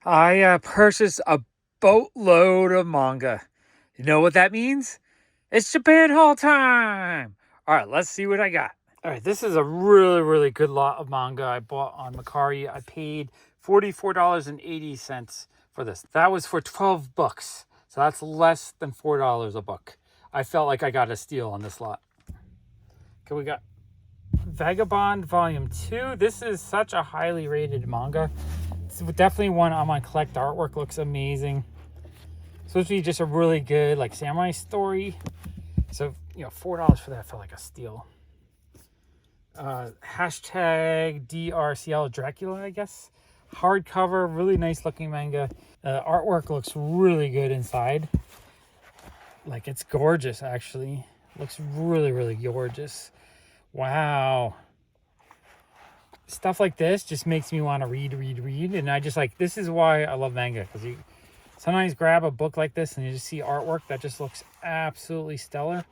I purchased a boatload of manga. You know what that means? It's Japan haul time! Alright, let's see what I got. Alright, this is a really good lot of manga I bought on Mercari. I paid $44.80 for this. That was for 12 books. So that's less than $4 a book. I felt like I got a steal on this lot. Okay, we got Vagabond Volume 2. This is such a highly rated manga. It's definitely one I'm on collect. The artwork looks amazing. It's supposed to be just a really good like samurai story. So, $4 for that felt like a steal. Hashtag DRCL Dracula, I guess. Hardcover, really nice looking manga. Artwork looks really good inside. Like, it's gorgeous, actually. Looks really gorgeous. Wow. Stuff like this just makes me want to read. And I just like, this is why I love manga. Because you sometimes grab a book like this and you just see artwork that just looks absolutely stellar.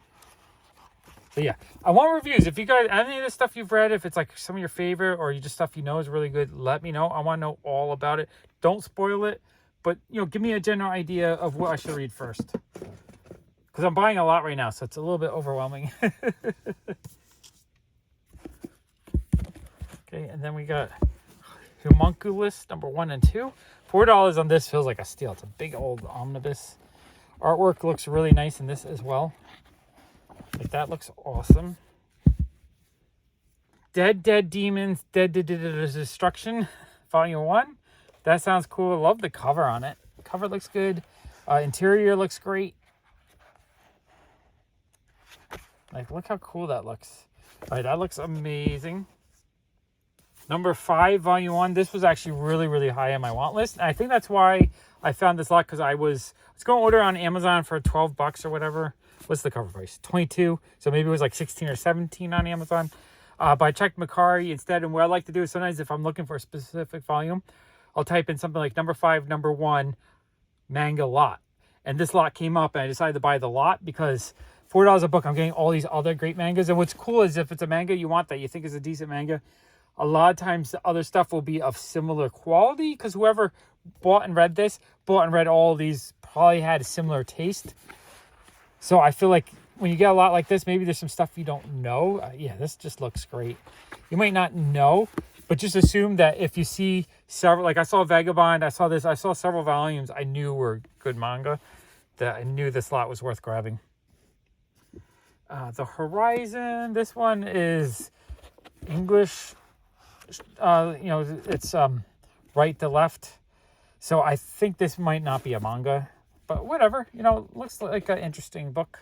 So yeah, I want reviews. If you guys, any of the stuff you've read, if it's like some of your favorite or you just stuff you know is really good, let me know. I want to know all about it. Don't spoil it, but give me a general idea of what I should read first. Because I'm buying a lot right now, so it's a little bit overwhelming. Okay, and then we got Homunculus number 1 and 2. $4 on this feels like a steal. It's a big old omnibus. Artwork looks really nice in this as well. Like, that looks awesome. Dead Demons, Dead Destruction, Volume 1. That sounds cool. I love the cover on it. Cover looks good. Interior looks great. Like, look how cool that looks. All right, that looks amazing. Number 5, Volume 1. This was actually really high on my want list. And I think that's why I found this lot, because I was going to order on Amazon for $12 or whatever. What's the cover price? 22. So maybe it was like 16 or 17 on Amazon. But I checked Mercari instead. And what I like to do is sometimes if I'm looking for a specific volume, I'll type in something like number 5, number 1, manga lot. And this lot came up and I decided to buy the lot because $4 a book, I'm getting all these other great mangas. And what's cool is if it's a manga you want that you think is a decent manga, a lot of times the other stuff will be of similar quality because whoever bought and read all these probably had a similar taste. So I feel like when you get a lot like this, maybe there's some stuff you don't know. Yeah, this just looks great. You might not know, but just assume that if you see several, like I saw Vagabond, I saw several volumes I knew were good manga, that I knew this lot was worth grabbing. The Horizon, this one is English. It's right to left. So I think this might not be a manga. But whatever, looks like an interesting book.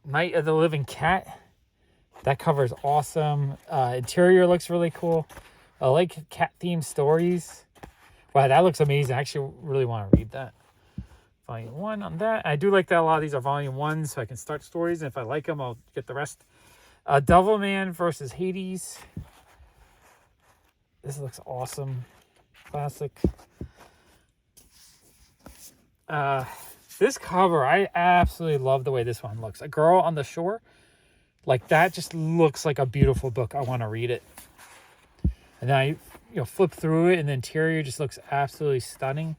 Night of the Living Cat. That cover is awesome. Interior looks really cool. I like cat-themed stories. Wow, that looks amazing. I actually really want to read that. Volume 1 on that. I do like that a lot of these are Volume 1, so I can start stories. And if I like them, I'll get the rest. Devilman versus Hades. This looks awesome. Classic. This cover, I absolutely love the way this one looks. A Girl on the Shore. Like, that just looks like a beautiful book. I want to read it. And then I flip through it and the interior just looks absolutely stunning.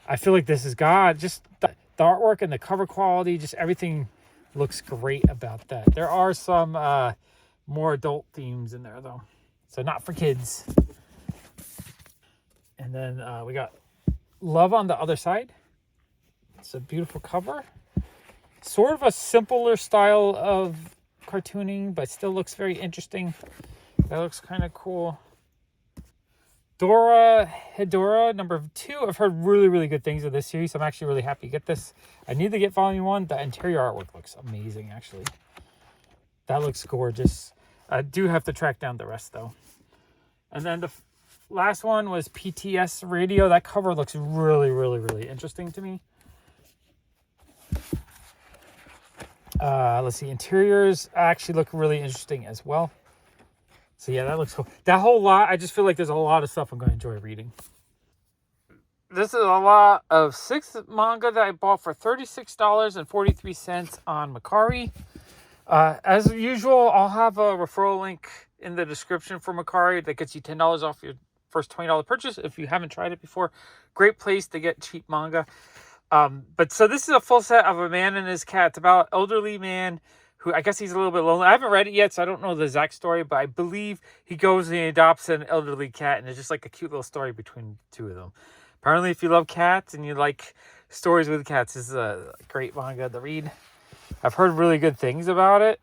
I feel like this has got just the artwork and the cover quality, just everything looks great about that. There are some more adult themes in there though. So not for kids. And then we got Love on the Other Side. It's a beautiful cover. Sort of a simpler style of cartooning, but still looks very interesting. That looks kind of cool. Dora Hedora number 2. I've heard really good things of this series. So I'm actually really happy to get this. I need to get volume 1. The interior artwork looks amazing, actually. That looks gorgeous. I do have to track down the rest, though. And then the last one was PTS Radio. That cover looks really interesting to me. Let's see. Interiors actually look really interesting as well. So yeah, that looks cool. That whole lot, I just feel like there's a lot of stuff I'm going to enjoy reading. This is a lot of 6 manga that I bought for $36.43 on Mercari. As usual, I'll have a referral link in the description for Mercari that gets you $10 off your first $20 purchase if you haven't tried it before. Great place to get cheap manga. But so this is a full set of a man and his cat. It's about an elderly man who, I guess he's a little bit lonely. I haven't read it yet, so I don't know the exact story, but I believe he goes and he adopts an elderly cat, and it's just like a cute little story between the two of them. Apparently, if you love cats and you like stories with cats, this is a great manga to read. I've heard really good things about it.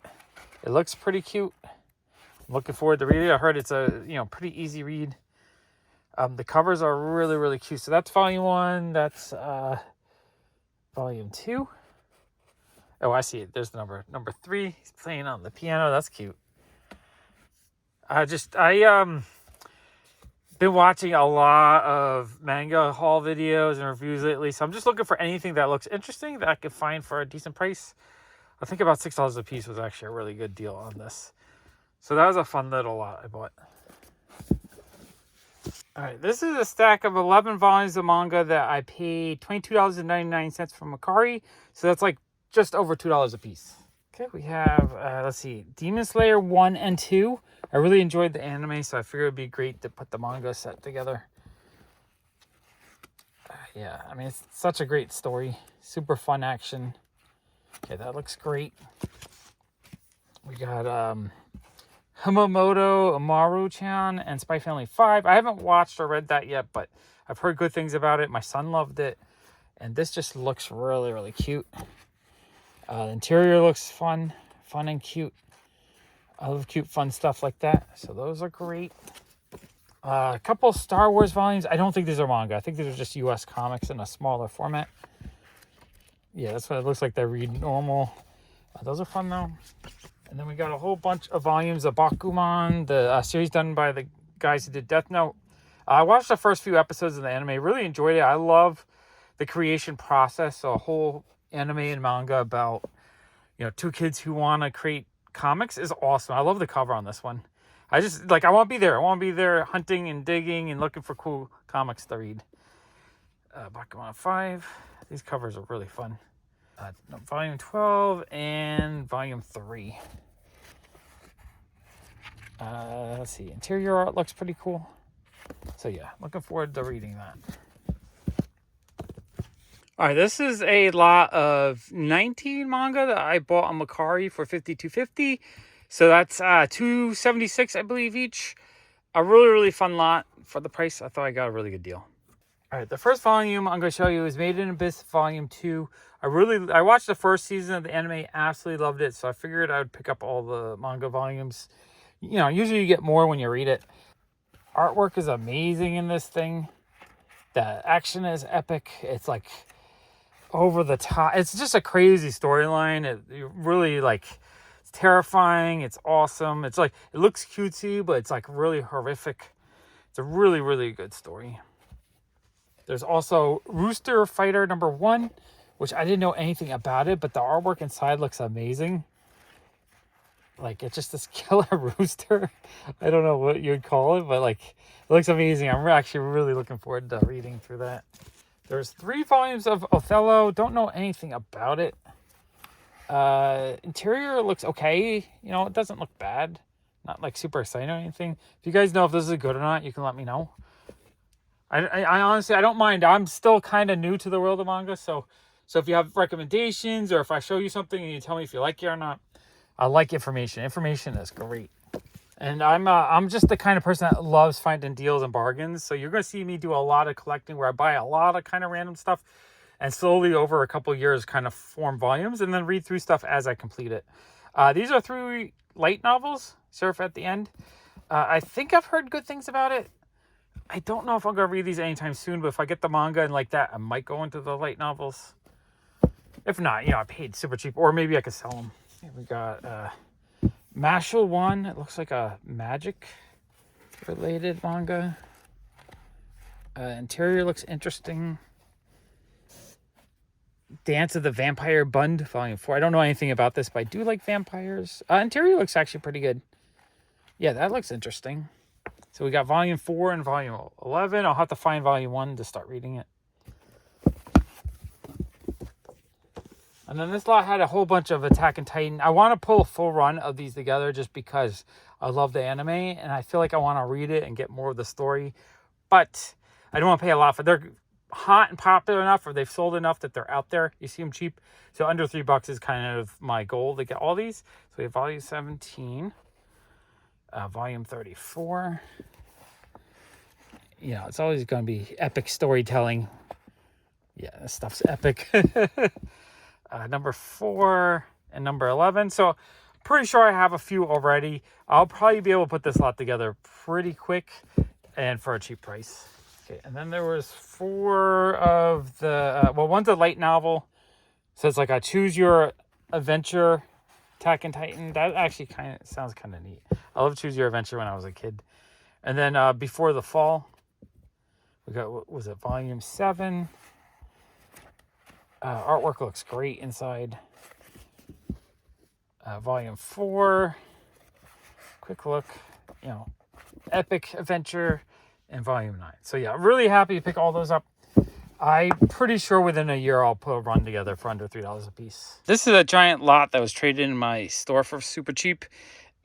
It looks pretty cute. I'm looking forward to reading it. I heard it's a pretty easy read. The covers are really, really cute. So that's volume 1. That's volume 2. Oh, I see it. There's the number 3. He's playing on the piano. That's cute. I been watching a lot of manga haul videos and reviews lately, so I'm just looking for anything that looks interesting that I can find for a decent price. I think about $6 a piece was actually a really good deal on this. So that was a fun little lot I bought. Alright, this is a stack of 11 volumes of manga that I paid $22.99 from Mercari. So that's like just over $2 a piece. Okay, we have, let's see, Demon Slayer 1 and 2. I really enjoyed the anime, so I figured it would be great to put the manga set together. Yeah, I mean, it's such a great story. Super fun action. Okay, that looks great. We got Hamamoto Amaru-chan and Spy Family 5. I haven't watched or read that yet, but I've heard good things about it. My son loved it. And this just looks really, really cute. The interior looks fun and cute. I love cute, fun stuff like that. So those are great. A couple Star Wars volumes. I don't think these are manga. I think these are just US comics in a smaller format. Yeah, that's what it looks like. They read normal. Those are fun, though. And then we got a whole bunch of volumes of Bakuman, the series done by the guys who did Death Note. I watched the first few episodes of the anime. Really enjoyed it. I love the creation process. So a whole anime and manga about, two kids who want to create comics is awesome. I love the cover on this one. I just, I want to be there. I want to be there hunting and digging and looking for cool comics to read. Bakuman 5. These covers are really fun. Volume 12 and Volume 3. Let's see. Interior art looks pretty cool. So yeah, looking forward to reading that. All right, this is a lot of 19 manga that I bought on Mercari for $52.50. So that's $276, I believe, each. A really, really fun lot for the price. I thought I got a really good deal. All right, the first volume I'm going to show you is Made in Abyss Volume 2. I watched the first season of the anime, absolutely loved it, so I figured I would pick up all the manga volumes. Usually you get more when you read it. Artwork is amazing in this thing. The action is epic. It's over the top. It's just a crazy storyline. It really it's terrifying. It's awesome. It looks cutesy, but it's really horrific. It's a really, really good story. There's also Rooster Fighter number 1, which I didn't know anything about it, but the artwork inside looks amazing. It's just this killer rooster. I don't know what you'd call it, but it looks amazing. I'm actually really looking forward to reading through that. There's 3 volumes of Othello. Don't know anything about it. Interior looks okay. It doesn't look bad. Not super exciting or anything. If you guys know if this is good or not, you can let me know. I honestly, I don't mind. I'm still kind of new to the world of manga, so if you have recommendations or if I show you something and you tell me if you like it or not, I like information. Information is great. And I'm just the kind of person that loves finding deals and bargains. So you're going to see me do a lot of collecting where I buy a lot of kind of random stuff and slowly over a couple of years kind of form volumes and then read through stuff as I complete it. These are 3 light novels, Surf at the End. I think I've heard good things about it. I don't know if I'm going to read these anytime soon, but if I get the manga and like that, I might go into the light novels. If not, I paid super cheap, or maybe I could sell them. Here we got Mashal 1. It looks like a magic-related manga. Interior looks interesting. Dance of the Vampire Bund, Volume 4. I don't know anything about this, but I do like vampires. Interior looks actually pretty good. Yeah, that looks interesting. So we got Volume 4 and Volume 11. I'll have to find Volume 1 to start reading it. And then this lot had a whole bunch of Attack on Titan. I want to pull a full run of these together just because I love the anime. And I feel like I want to read it and get more of the story. But I don't want to pay a lot for it. They're hot and popular enough, or they've sold enough that they're out there. You see them cheap. So under $3 is kind of my goal to get all these. So we have volume 17. Volume 34. Yeah, it's always going to be epic storytelling. Yeah, this stuff's epic. Number 4 and number 11. So pretty sure I have a few already. I'll probably be able to put this lot together pretty quick and for a cheap price. Okay, and then there was 4 of the, well, one's a light novel. So it's like a choose your adventure Attack on Titan. That actually kind of sounds kind of neat. I love Choose Your Adventure when I was a kid. And then Before the Fall, we got, what was it, volume 7. Artwork looks great inside. Volume 4. Quick look, you know, epic adventure, and volume 9. So yeah, really happy to pick all those up. I'm pretty sure within a year I'll put a run together for under $3 a piece. This is a giant lot that was traded in my store for super cheap,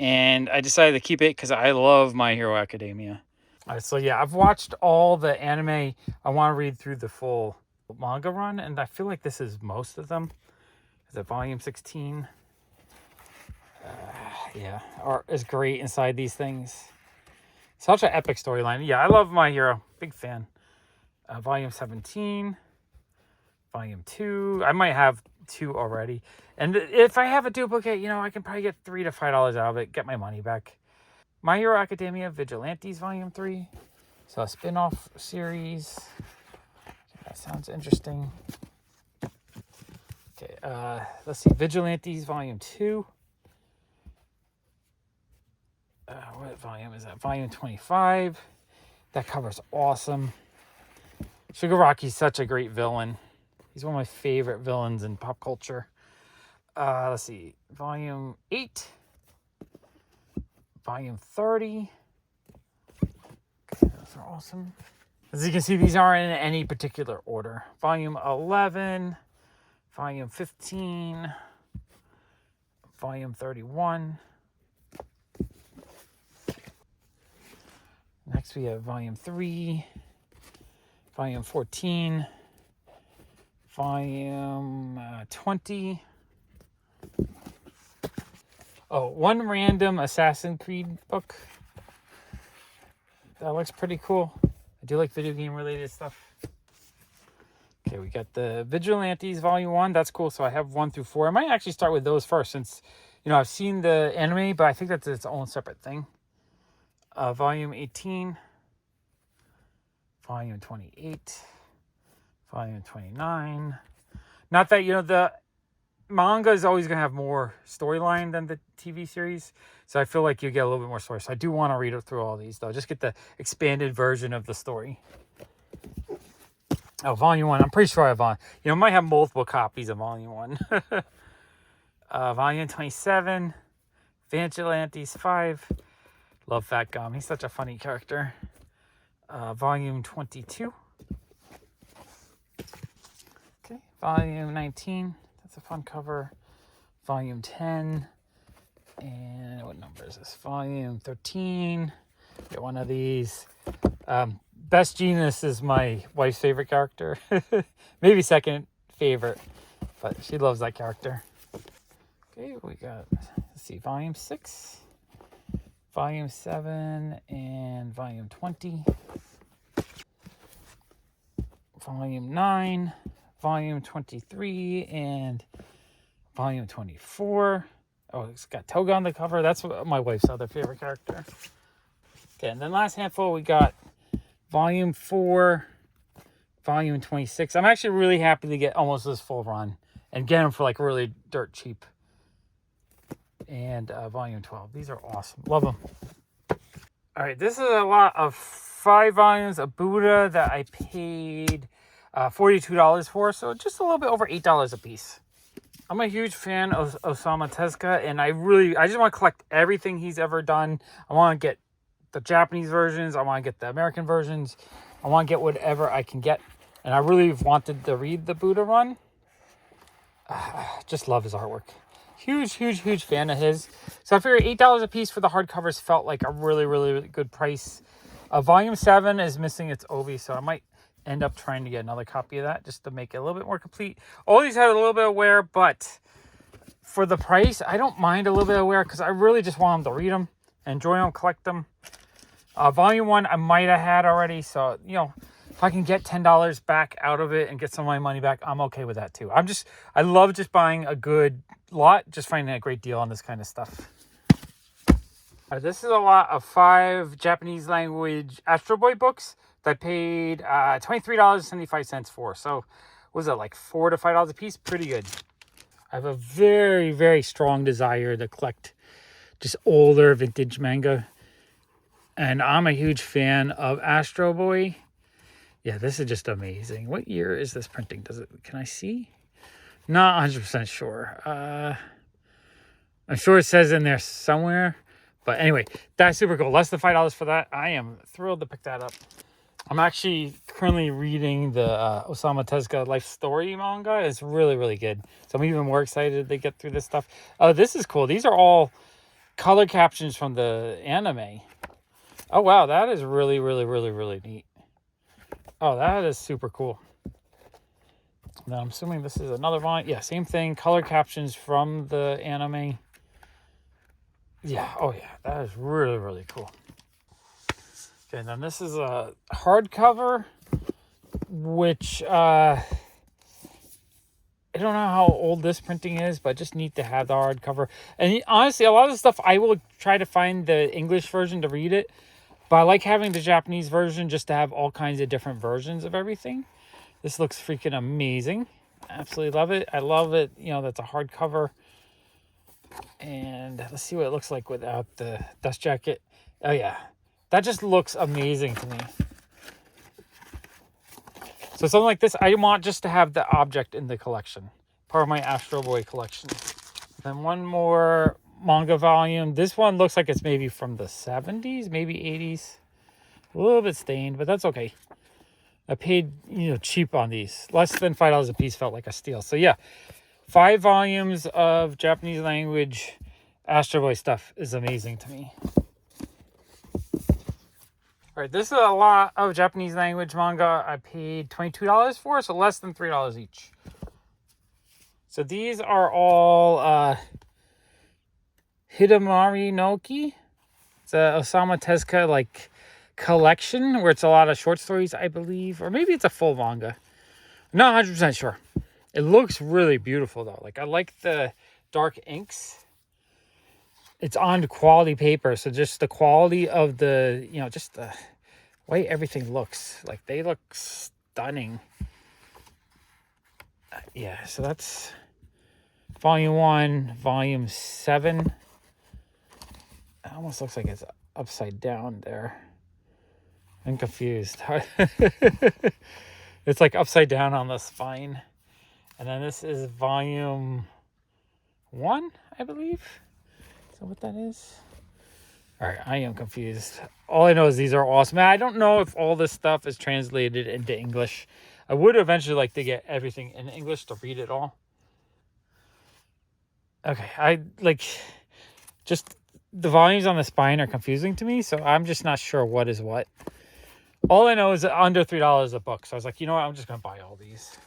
and I decided to keep it because I love My Hero Academia. All right, so yeah, I've watched all the anime. I want to read through the full manga run, and I feel like this is most of them. Is it volume 16? Yeah, art is great inside these things. Such an epic storyline. Yeah, I love My Hero. Big fan. Volume 17. Volume 2. I might have 2 already. And if I have a duplicate, you know, I can probably get $3 to $5 out of it. Get my money back. My Hero Academia Vigilantes Volume 3. So a spin-off series. That sounds interesting. Okay, let's see. Vigilantes Volume 2. What volume is that? Volume 25. That cover's awesome. Shigaraki's such a great villain. He's one of my favorite villains in pop culture. Let's see. Volume 8. Volume 30. Okay, those are awesome. As you can see, these aren't in any particular order. Volume 11. Volume 15. Volume 31. Next we have volume 3, volume 14, volume 20. Oh, one random Assassin's Creed book. That looks pretty cool. I do like video game related stuff. Okay, we got the Vigilantes volume 1. That's cool. So I have 1 through 4. I might actually start with those first since, you know, I've seen the anime, but I think that's its own separate thing. Volume 18, volume 28, volume 29. Not that, you know, the manga is always going to have more storyline than the TV series. So I feel like you get a little bit more story. So I do want to read through all these, though. Just get the expanded version of the story. Oh, volume 1. I'm pretty sure I have I might have multiple copies of volume 1. Volume 27, Vigilantes 5. Love Fat Gum. He's such a funny character. Volume 22. Okay. Volume 19. That's a fun cover. Volume 10. And what number is this? Volume 13. Get one of these. Best Genius is my wife's favorite character. Maybe second favorite. But she loves that character. Okay, we got, let's see, volume 6. Volume 7 and volume 20. Volume 9, volume 23, and volume 24. Oh, it's got Toga on the cover. That's my wife's other favorite character. Okay, and then last handful, we got volume 4, volume 26. I'm actually really happy to get almost this full run and get them for like really dirt cheap. And volume 12. These are awesome. Love them. All right, this is a lot of 5 volumes of Buddha that I paid $42 for, so just a little bit over $8 a piece. I'm a huge fan of Osamu Tezuka, and I just want to collect everything he's ever done. I want to get the Japanese versions. I want to get the American versions. I want to get whatever I can get, and I really wanted to read the Buddha run. Just love his artwork. Huge, huge, huge fan of his. So I figured $8 a piece for the hardcovers felt like a really, really, really good price. Volume 7 is missing its obi, so I might end up trying to get another copy of that just to make it a little bit more complete. All these had a little bit of wear, but for the price, I don't mind a little bit of wear because I really just want them to read them, enjoy them, collect them. Volume 1 I might have had already, so, you know, if I can get $10 back out of it and get some of my money back, I'm okay with that too. I love just buying a good lot, just finding a great deal on this kind of stuff. This is a lot of 5 Japanese language Astro Boy books that I paid $23.75 for. So, what was it, like $4 to $5 a piece? Pretty good. I have a very, very strong desire to collect just older vintage manga. And I'm a huge fan of Astro Boy. Yeah, this is just amazing. What year is this printing? Can I see? Not 100% sure. I'm sure it says in there somewhere. But anyway, that's super cool. Less than $5 for that. I am thrilled to pick that up. I'm actually currently reading the Osamu Tezuka life story manga. It's really, really good. So I'm even more excited to get through this stuff. Oh, this is cool. These are all color captions from the anime. Oh, wow. That is really, really, really, really neat. Oh, that is super cool. Now, I'm assuming this is another volume. Yeah, same thing. Color captions from the anime. Yeah, oh yeah, that is really, really cool. Okay, then this is a hardcover, which I don't know how old this printing is, but just need to have the hardcover. And honestly, a lot of the stuff I will try to find the English version to read it, but I like having the Japanese version just to have all kinds of different versions of everything. This looks freaking amazing. Absolutely love it. I love it, you know, that's a hardcover. And let's see what it looks like without the dust jacket. Oh yeah, that just looks amazing to me. So something like this, I want just to have the object in the collection, part of my Astro Boy collection. Then one more manga volume. This one looks like it's maybe from the 70s, maybe 80s. A little bit stained, but that's okay. I paid, you know, cheap on these. Less than $5 a piece felt like a steal. So yeah. 5 volumes of Japanese language Astro Boy stuff is amazing to me. All right, this is a lot of Japanese language manga I paid $22 for, so less than $3 each. So these are all Hidamari Noki. It's a Osamu Tezuka like collection where it's a lot of short stories, I believe, or maybe it's a full manga. I'm not 100% sure. It looks really beautiful though. Like I like the dark inks. It's on quality paper, so just the quality of the, you know, just the way everything looks. Like they look stunning. Yeah, so that's volume 1, volume 7. It almost looks like it's upside down there. I'm confused. It's like upside down on the spine. And then this is volume 1, I believe. Is that what that is? All right, I am confused. All I know is these are awesome. I don't know if all this stuff is translated into English. I would eventually like to get everything in English to read it all. Okay, I like just the volumes on the spine are confusing to me, so I'm just not sure what is what. All I know is under $3 a book. So I was like, you know what? I'm just going to buy all these.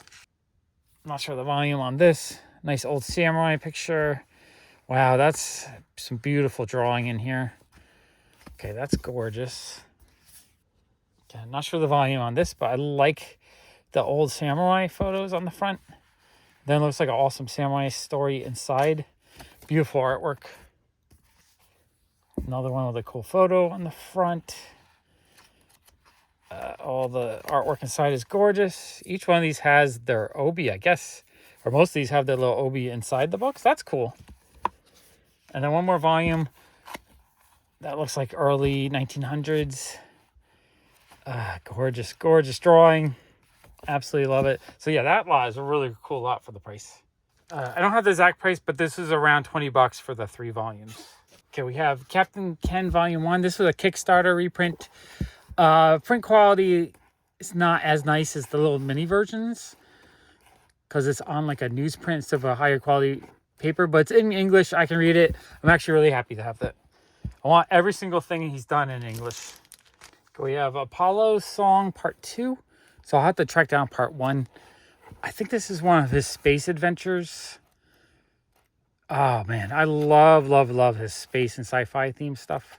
I'm not sure the volume on this. Nice old samurai picture. Wow, that's some beautiful drawing in here. Okay, that's gorgeous. Okay, I'm not sure the volume on this, but I like the old samurai photos on the front. Then it looks like an awesome samurai story inside. Beautiful artwork. Another one with a cool photo on the front. All the artwork inside is gorgeous. Each one of these has their obi, I guess. Or most of these have their little obi inside the books. That's cool. And then one more volume. That looks like early 1900s. Gorgeous, gorgeous drawing. Absolutely love it. So yeah, that lot is a really cool lot for the price. I don't have the exact price, but this is around $20 for the 3 volumes. Okay, we have Captain Ken Volume 1. This was a Kickstarter reprint. Print quality is not as nice as the little mini versions. because it's on like a newsprint instead of a higher quality paper, but it's in English. I can read it. I'm actually really happy to have that. I want every single thing he's done in English. We have Apollo Song Part 2. So I'll have to track down Part 1. I think this is one of his space adventures. Oh man, I love his space and sci-fi theme stuff.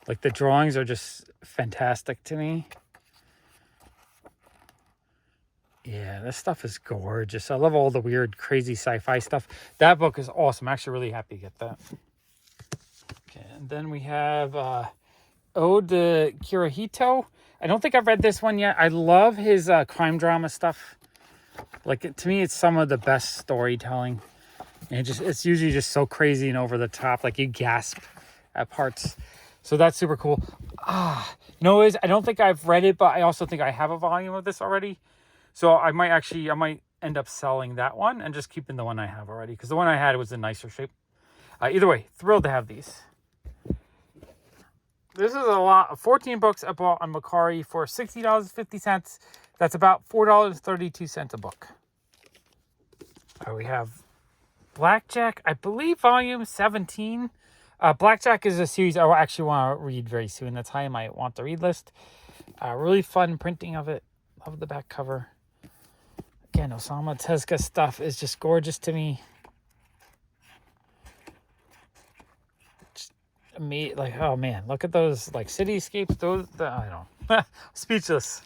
Like the drawings are just fantastic to me. Yeah, this stuff is gorgeous. I love all the weird, crazy sci-fi stuff. That book is awesome. I'm actually really happy to get that. Okay, and then we have Ode to Kirihito. I don't think I've read this one yet. I love his crime drama stuff. Like, to me, it's some of the best storytelling. And it's usually just so crazy and over the top. Like, you gasp at parts. So that's super cool. No, I don't think I've read it, but I also think I have a volume of this already. So I might end up selling that one and just keeping the one I have already. Because the one I had was in nicer shape. Either way, thrilled to have these. This is a lot of 14 books I bought on Mercari for $60.50. That's about $4.32 a book. We have Blackjack, I believe volume 17. Blackjack is a series I actually want to read very soon. That's high on my want to read list. Really fun printing of it. Love the back cover. Again, Osamu Tezuka stuff is just gorgeous to me. Like, oh man, look at those like cityscapes. I don't speechless.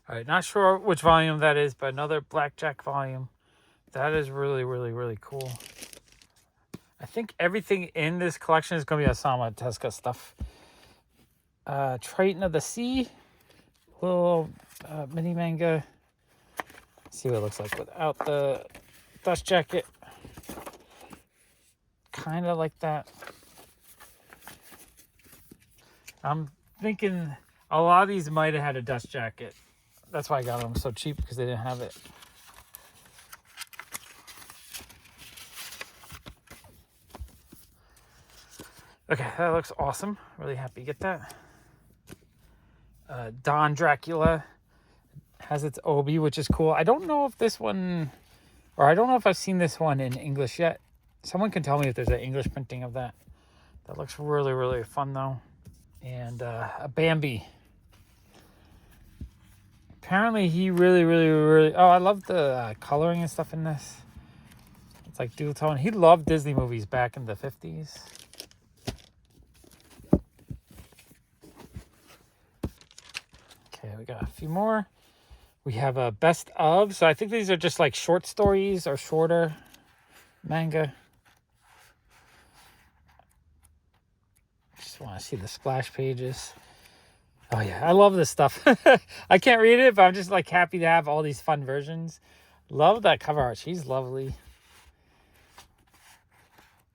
All right, not sure which volume that is, but another Blackjack volume. That is really, really, really cool. I think everything in this collection is going to be Osamu Tezuka stuff. Triton of the Sea, little mini manga. Let's see what it looks like without the dust jacket. Kind of like that. I'm thinking a lot of these might have had a dust jacket. That's why I got them so cheap, because they didn't have it. Okay, that looks awesome. Really happy to get that. Don Dracula has its obi, which is cool. I don't know if this one, or I don't know if I've seen this one in English yet. Someone can tell me if there's an English printing of that. That looks really, really fun though. And a Bambi. Apparently he really... Oh, I love the coloring and stuff in this. It's like dual tone. He loved Disney movies back in the 50s. Okay, we got a few more. We have a best of. So I think these are just like short stories or shorter manga. Just want to see the splash pages. Oh yeah, I love this stuff. I can't read it, but I'm just like happy to have all these fun versions. Love that cover art. She's lovely.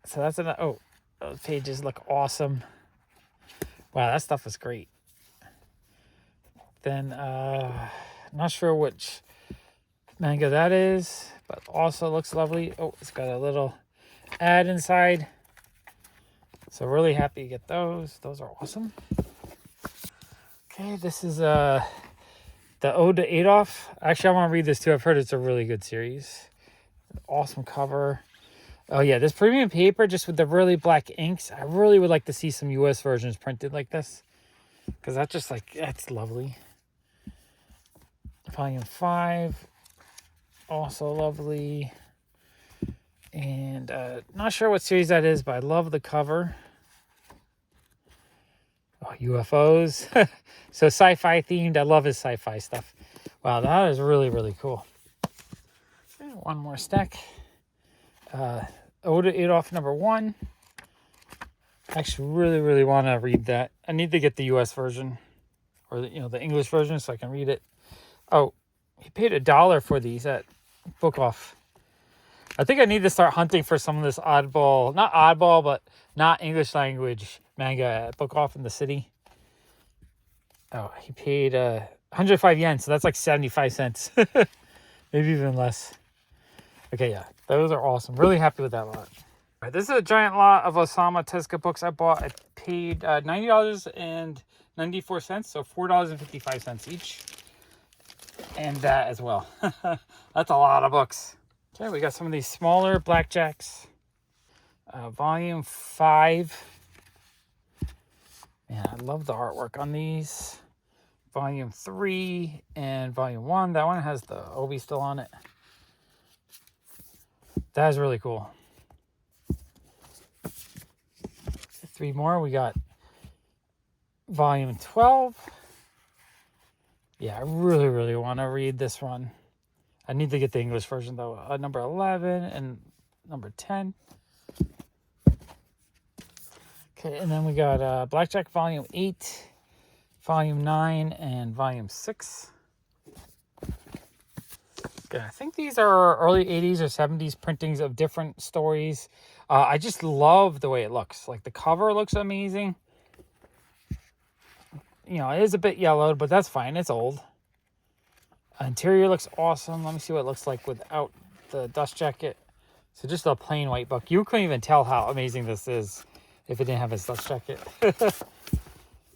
So that's another. Oh, those pages look awesome. Wow, that stuff is great. Then, not sure which manga that is, but also looks lovely. Oh, it's got a little ad inside. So really happy to get those. Those are awesome. Okay, this is the Ode to Adolf. Actually, I want to read this too. I've heard it's a really good series. Awesome cover. Oh yeah, this premium paper just with the really black inks. I really would like to see some US versions printed like this, because that's lovely. Volume 5, also lovely. And not sure what series that is, but I love the cover. Oh, UFOs. So sci-fi themed. I love his sci-fi stuff. Wow, that is really, really cool. Okay, one more stack. Ode to Adolf #1. I actually really, really want to read that. I need to get the US version, or the English version, so I can read it. Oh, he paid $1 for these at Book Off. I think I need to start hunting for some of this not oddball, but not English language manga at Book Off in the city. Oh, he paid 105 yen, so that's like 75 cents. Maybe even less. Okay, yeah, those are awesome. Really happy with that lot. All right, this is a giant lot of Osamu Tezuka books I bought. I paid $90.94, so $4.55 each. and that as well. That's a lot of books. Okay, we got some of these smaller Blackjacks. Volume 5. Man, I love the artwork on these. Volume 3 and Volume 1. That one has the Obi still on it. That is really cool. 3 more. We got Volume 12. Yeah, I really, really want to read this one. I need to get the English version, though. Number 11 and number 10. Okay, and then we got Blackjack Volume 8, Volume 9, and Volume 6. Okay, I think these are early 80s or 70s printings of different stories. I just love the way it looks. Like, the cover looks amazing. You know, it is a bit yellowed, but that's fine. It's old. Interior looks awesome. Let me see what it looks like without the dust jacket. So just a plain white book. You couldn't even tell how amazing this is if it didn't have its dust jacket.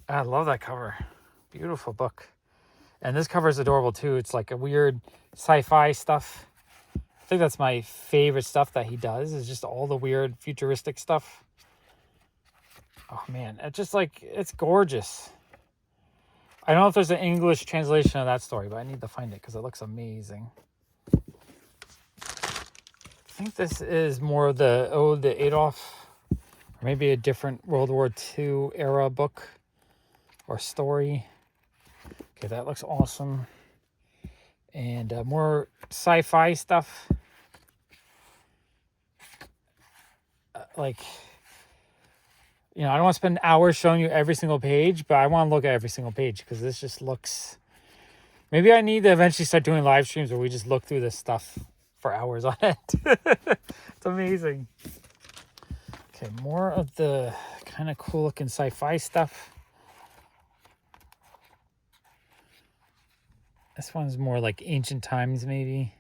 I love that cover. Beautiful book. And this cover is adorable too. It's like a weird sci-fi stuff. I think that's my favorite stuff that he does, is just all the weird futuristic stuff. Oh man, it's just like, it's gorgeous. I don't know if there's an English translation of that story, but I need to find it because it looks amazing. I think this is more of the Ode to Adolf, or maybe a different World War II era book or story. Okay, that looks awesome. And more sci-fi stuff. Like, you know, I don't want to spend hours showing you every single page, but I want to look at every single page because this just looks... Maybe I need to eventually start doing live streams where we just look through this stuff for hours on it. It's amazing. Okay, more of the kind of cool looking sci-fi stuff. This one's more like ancient times, maybe.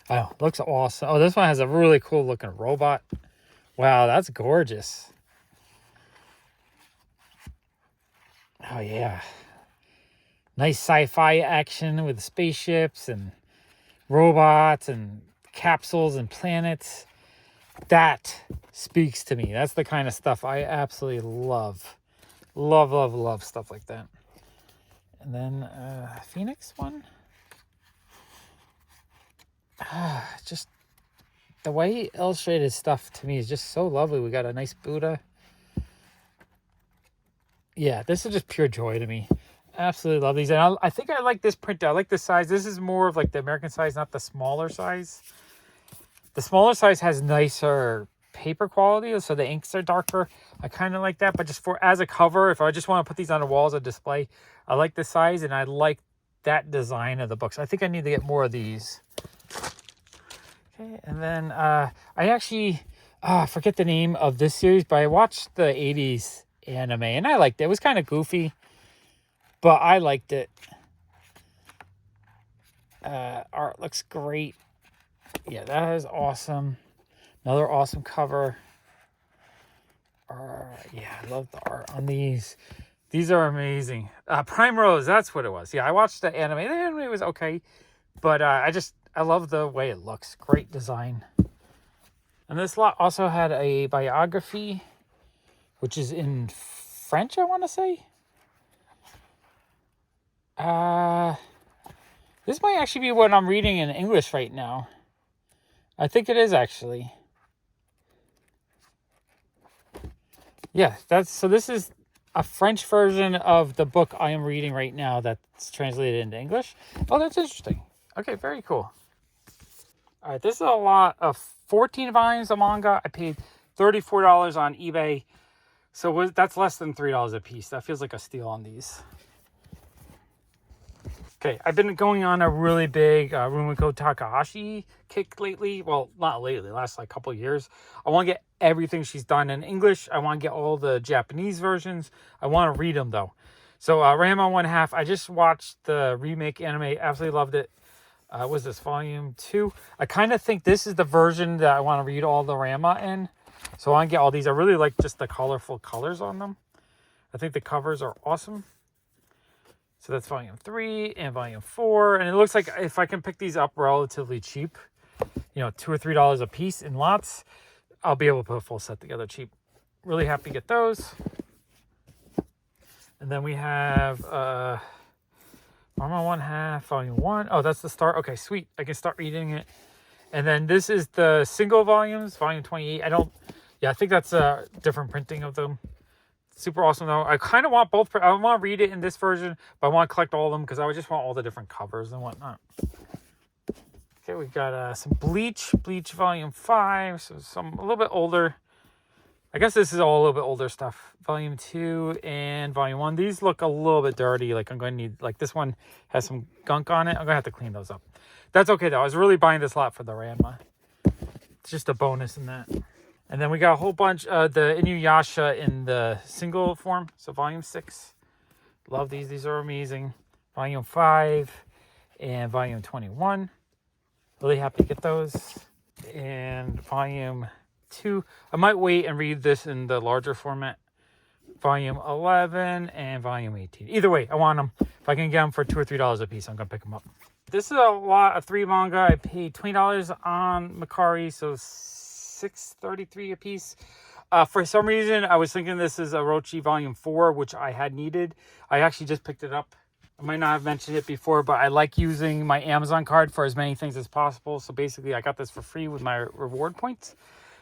Oh, looks awesome. Oh, this one has a really cool looking robot. Wow, that's gorgeous. Oh, yeah. Nice sci-fi action with spaceships and robots and capsules and planets. That speaks to me. That's the kind of stuff I absolutely love. Love, love, love stuff like that. And then Phoenix one. Just the way he illustrated stuff to me is just so lovely. We got a nice Buddha. Yeah, this is just pure joy to me. Absolutely love these. And I think I like this print. I like the size. This is more of like the American size, not the smaller size. The smaller size has nicer paper quality, so the inks are darker. I kind of like that, but just for as a cover, if I just want to put these on the walls of display, I like the size and I like that design of the books. I think I need to get more of these. Okay, and then I actually forget the name of this series, but I watched the 80s anime and I liked it. It was kind of goofy, but I liked it. Art looks great. Yeah, that is awesome. Another awesome cover. Yeah, I love the art on these. These are amazing. Prime Rose, that's what it was. Yeah, I watched the anime. The anime was okay, but I love the way it looks. Great design. And this lot also had a biography, which is in French, I want to say. This might actually be what I'm reading in English right now. I think it is actually. Yeah, so this is a French version of the book I am reading right now that's translated into English. Oh, that's interesting. Okay, very cool. All right, this is a lot of 14 volumes of manga. I paid $34 on eBay. So that's less than $3 a piece. That feels like a steal on these. Okay, I've been going on a really big Rumiko Takahashi kick lately. Well, not lately, last like couple of years. I want to get everything she's done in English. I want to get all the Japanese versions. I want to read them though. So Ranma 1/2, I just watched the remake anime. Absolutely loved it. Was this volume 2? I kind of think this is the version that I want to read all the Ranma in. So I want to get all these. I really like just the colorful colors on them. I think the covers are awesome. So that's volume 3 and volume 4. And it looks like if I can pick these up relatively cheap, you know, $2 or $3 a piece in lots, I'll be able to put a full set together cheap. Really happy to get those. And then we have Mama 1/2, volume 1. Oh, that's the start. Okay, sweet. I can start reading it. And then this is the single volumes, volume 28. I think that's a different printing of them. Super awesome though. I kind of want both. I want to read it in this version, but I want to collect all of them because I would just want all the different covers and whatnot. Okay, we got some Bleach volume 5. So some a little bit older. I guess this is all a little bit older stuff. Volume 2 and volume 1. These look a little bit dirty. Like I'm going to need, like this one has some gunk on it. I'm going to have to clean those up. That's okay though. I was really buying this lot for the Ranma. It's just a bonus in that. And then we got a whole bunch of the Inuyasha in the single form. So volume 6. Love these. These are amazing. Volume 5 and volume 21. Really happy to get those. And volume 2. I might wait and read this in the larger format. Volume 11 and volume 18. Either way, I want them. If I can get them for $2 or $3 a piece, I'm going to pick them up. This is a lot of 3 manga. I paid $20 on Mercari, so $6.33 a piece. For some reason, I was thinking this is Orochi Volume 4, which I had needed. I actually just picked it up. I might not have mentioned it before, but I like using my Amazon card for as many things as possible. So basically, I got this for free with my reward points.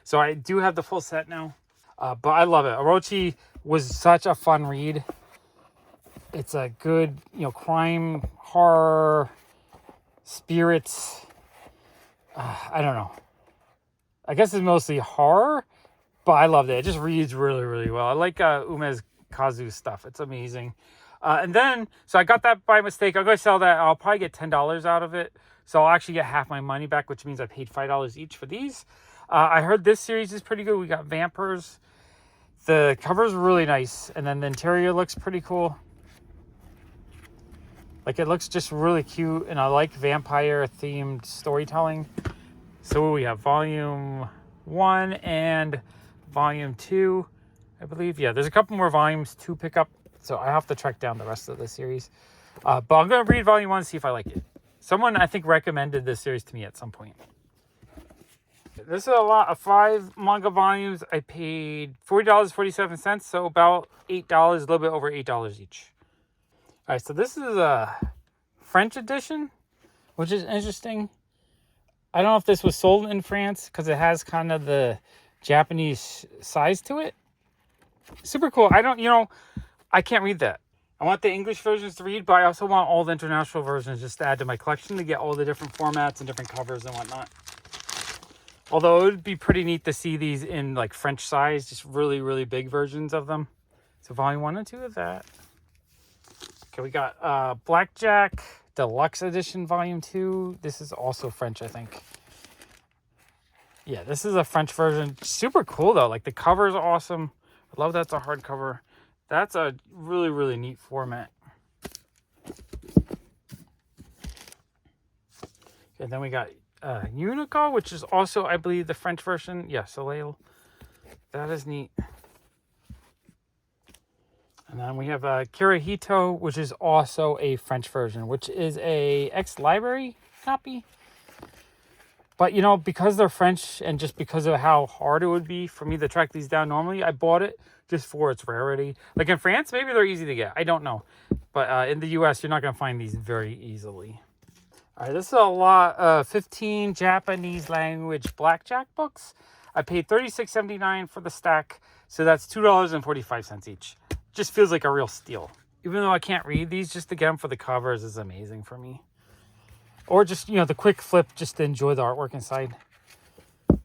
So I do have the full set now. But I love it. Orochi was such a fun read. It's a good, crime, horror, spirits. I don't know. I guess it's mostly horror, but I loved it. It just reads really, really well. I like Ume's Kazu stuff. It's amazing. And then, so I got that by mistake. I'm going to sell that. I'll probably get $10 out of it. So I'll actually get half my money back, which means I paid $5 each for these. I heard this series is pretty good. We got Vampires. The cover's really nice. And then the interior looks pretty cool. Like, it looks just really cute. And I like vampire-themed storytelling. So we have volume 1 and volume 2, I believe. Yeah, there's a couple more volumes to pick up. So I have to track down the rest of the series. But I'm going to read volume 1 and see if I like it. Someone, I think, recommended this series to me at some point. This is a lot of 5 manga volumes. I paid $40.47, so about $8, a little bit over $8 each. All right, so this is a French edition, which is interesting. I don't know if this was sold in France because it has kind of the Japanese size to it. Super cool. I can't read that. I want the English versions to read, but I also want all the international versions just to add to my collection to get all the different formats and different covers and whatnot. Although it would be pretty neat to see these in like French size, just really, really big versions of them. So volume 1 and 2 of that. Okay, we got Blackjack Deluxe Edition Volume 2. This is also French, I think. Yeah, this is a French version. Super cool, though. Like, the cover is awesome. I love that's a hardcover. That's a really, really neat format. And then we got Unico, which is also, I believe, the French version. Yeah, Soleil. That is neat. And then we have Kirihito, which is also a French version, which is a ex-library copy. But, because they're French and just because of how hard it would be for me to track these down normally, I bought it just for its rarity. Like in France, maybe they're easy to get. I don't know. But in the US, you're not going to find these very easily. All right, this is a lot of 15 Japanese language Blackjack books. I paid $36.79 for the stack, so that's $2.45 each. Just feels like a real steal. Even though I can't read these, just to get them for the covers is amazing for me. Or just, the quick flip just to enjoy the artwork inside.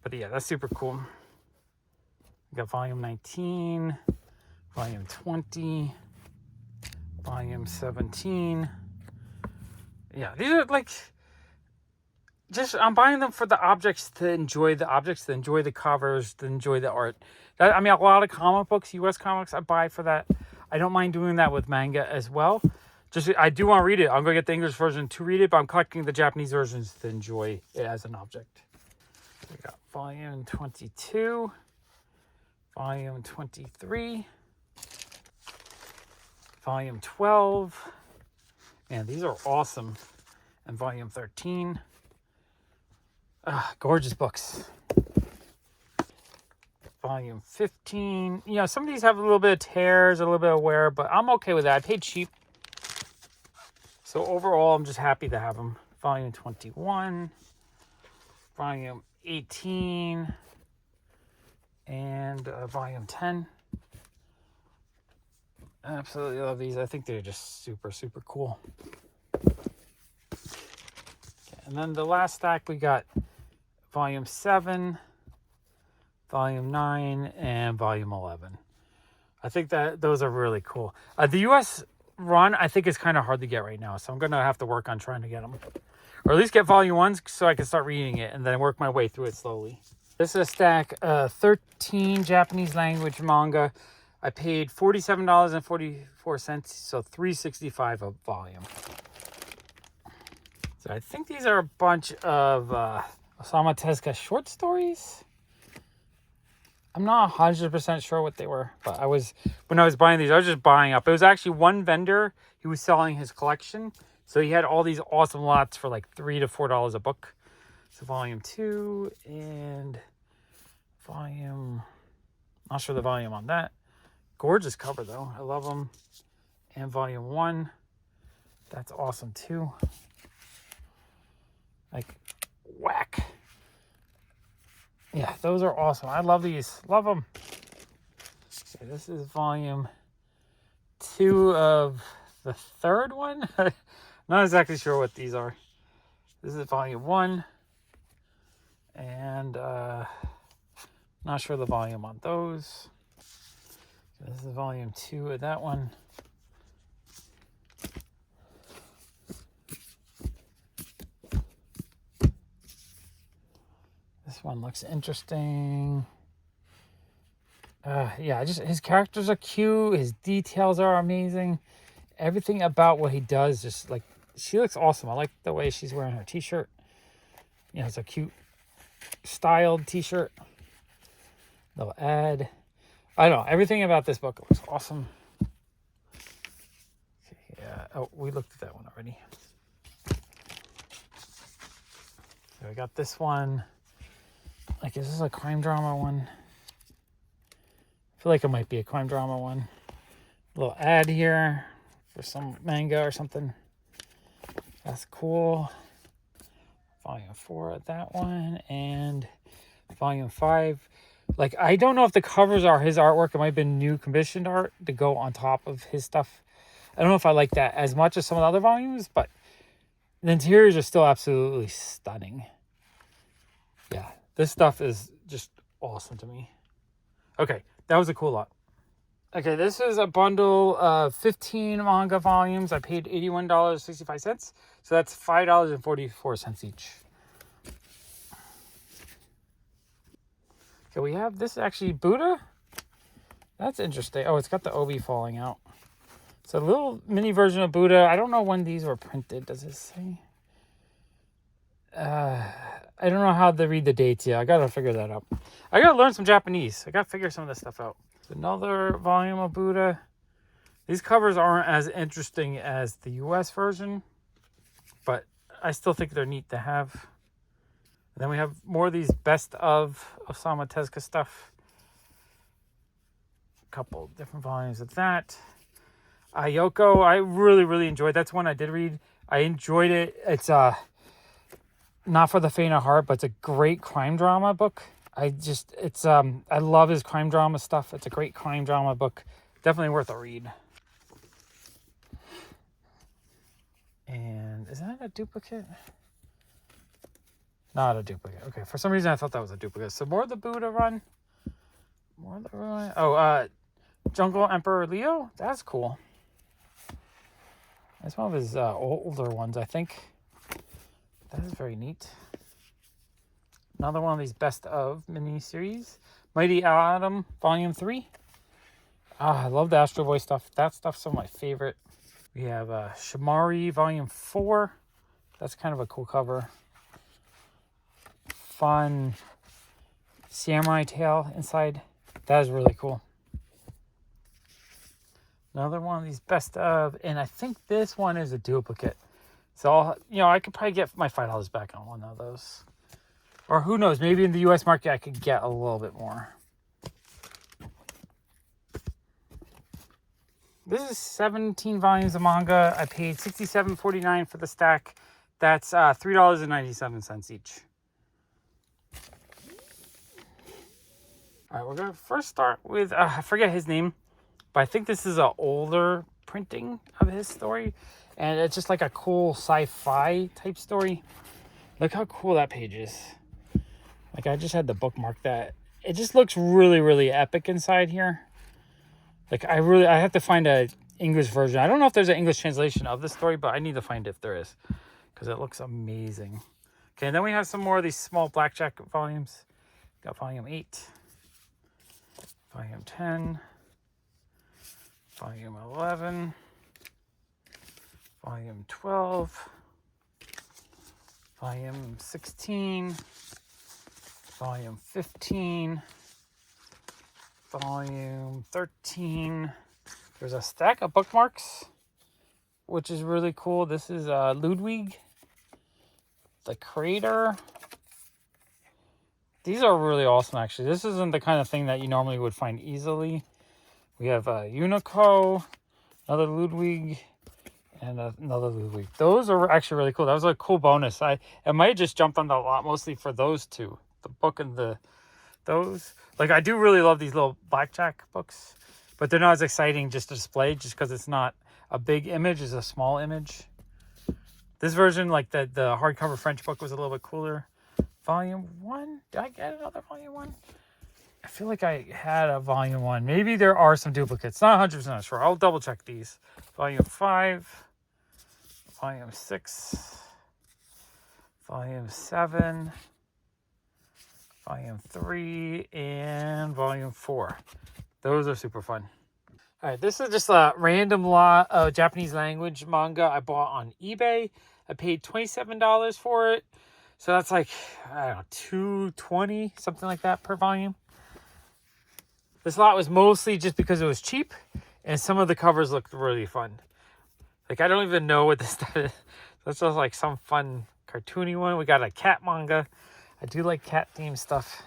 But yeah, that's super cool. We got volume 19, volume 20, volume 17. Yeah, these are like, I'm buying them for the objects, to enjoy the covers, to enjoy the art. A lot of comic books, US comics, I buy for that. I don't mind doing that with manga as well. I do want to read it. I'm going to get the English version to read it, but I'm collecting the Japanese versions to enjoy it as an object. We got volume 22, volume 23, volume 12, Man, these are awesome. And volume 13. Gorgeous books. Volume 15. You know, some of these have a little bit of tears, a little bit of wear, but I'm okay with that. I paid cheap. So overall, I'm just happy to have them. Volume 21. Volume 18. And volume 10. I absolutely love these. I think they're just super, super cool. And then the last stack, we got volume 7, volume 9, and volume 11. I think that those are really cool. The US run, I think, is kind of hard to get right now, so I'm going to have to work on trying to get them. Or at least get volume 1s so I can start reading it and then work my way through it slowly. This is a stack, 13 Japanese language manga. I paid $47.44, so $3.65 a volume. So I think these are a bunch of Osamu Tezuka short stories. I'm not 100% sure what they were, but when I was buying these, I was just buying up. It was actually one vendor. He was selling his collection, so he had all these awesome lots for like $3 to $4 a book. So volume 2 and volume, not sure the volume on that. Gorgeous cover though, I love them. And volume 1, that's awesome too. Like, whack. Yeah, those are awesome. I love these. Love them. Okay, this is volume 2 of the third one. Not exactly sure what these are. This is volume 1. And not sure the volume on those. This is volume 2 of that one. This one looks interesting. Yeah, just his characters are cute. His details are amazing. Everything about what he does, just like, she looks awesome. I like the way she's wearing her t-shirt. You know, it's a cute styled t-shirt. Little ad. I don't know. Everything about this book looks awesome. Okay, yeah. Oh, we looked at that one already. So I got this one. Like, is this a crime drama one? I feel like it might be a crime drama one. A little ad here for some manga or something. That's cool. Volume 4 of that one. And volume 5. Like, I don't know if the covers are his artwork. It might have been new commissioned art to go on top of his stuff. I don't know if I like that as much as some of the other volumes, but the interiors are still absolutely stunning. Yeah, this stuff is just awesome to me. Okay, that was a cool lot. Okay, this is a bundle of 15 manga volumes. I paid $81.65, so that's $5.44 each. Okay, we have this actually Buddha. That's interesting. Oh, it's got the obi falling out. It's a little mini version of Buddha. I don't know when these were printed. Does it say? I don't know how to read the dates yet. I gotta figure that out. I gotta learn some Japanese. I gotta figure some of this stuff out. Another volume of Buddha. These covers aren't as interesting as the US version, but I still think they're neat to have. And then we have more of these best of Osamu Tezuka stuff. A couple different volumes of that. Ayoko, I really, really enjoyed. That's one I did read. I enjoyed it. It's not for the faint of heart, but it's a great crime drama book. I love his crime drama stuff. It's a great crime drama book. Definitely worth a read. And is that a duplicate? Not a duplicate. Okay, for some reason I thought that was a duplicate. So more of the Buddha run. More of the run. Oh, Jungle Emperor Leo. That's cool. That's one of his older ones, I think. That is very neat. Another one of these best of mini-series. Mighty Atom Volume 3. I love the Astro Boy stuff. That stuff's some of my favorite. We have Shimari Volume 4. That's kind of a cool cover. Fun samurai tail inside. That is really cool. Another one of these best of, and I think this one is a duplicate. So, I could probably get my $5 back on one of those. Or who knows, maybe in the U.S. market I could get a little bit more. This is 17 volumes of manga. I paid $67.49 for the stack. That's $3.97 each. All right, we're going to first start with, I forget his name, but I think this is an older printing of his story. And it's just like a cool sci-fi type story. Look how cool that page is. Like, I just had to bookmark that. It just looks really, really epic inside here. Like, I have to find a English version. I don't know if there's an English translation of the story, but I need to find it if there is, because it looks amazing. Okay, and then we have some more of these small Blackjack volumes. Got volume 8, volume 10, volume 11, volume 12, volume 16, volume 15, volume 13. There's a stack of bookmarks, which is really cool. This is Ludwig, the creator. These are really awesome, actually. This isn't the kind of thing that you normally would find easily. We have Unico, another Ludwig, and another Ludwig. Those are actually really cool. That was a cool bonus. I might have just jumped on the lot mostly for those two, the book and those. Like, I do really love these little Blackjack books, but they're not as exciting just to display, just because it's not a big image, it's a small image. This version, like the hardcover French book, was a little bit cooler. Volume 1? Did I get another volume 1? I feel like I had a volume 1. Maybe there are some duplicates. Not 100% sure. I'll double check these. Volume 5. Volume 6. Volume 7. Volume 3. And Volume 4. Those are super fun. All right, this is just a random lot of Japanese language manga I bought on eBay. I paid $27 for it. So that's like, I don't know, $2.20, something like that per volume. This lot was mostly just because it was cheap, and some of the covers looked really fun. Like, I don't even know what this stuff is. This was like some fun cartoony one. We got a cat manga. I do like cat themed stuff.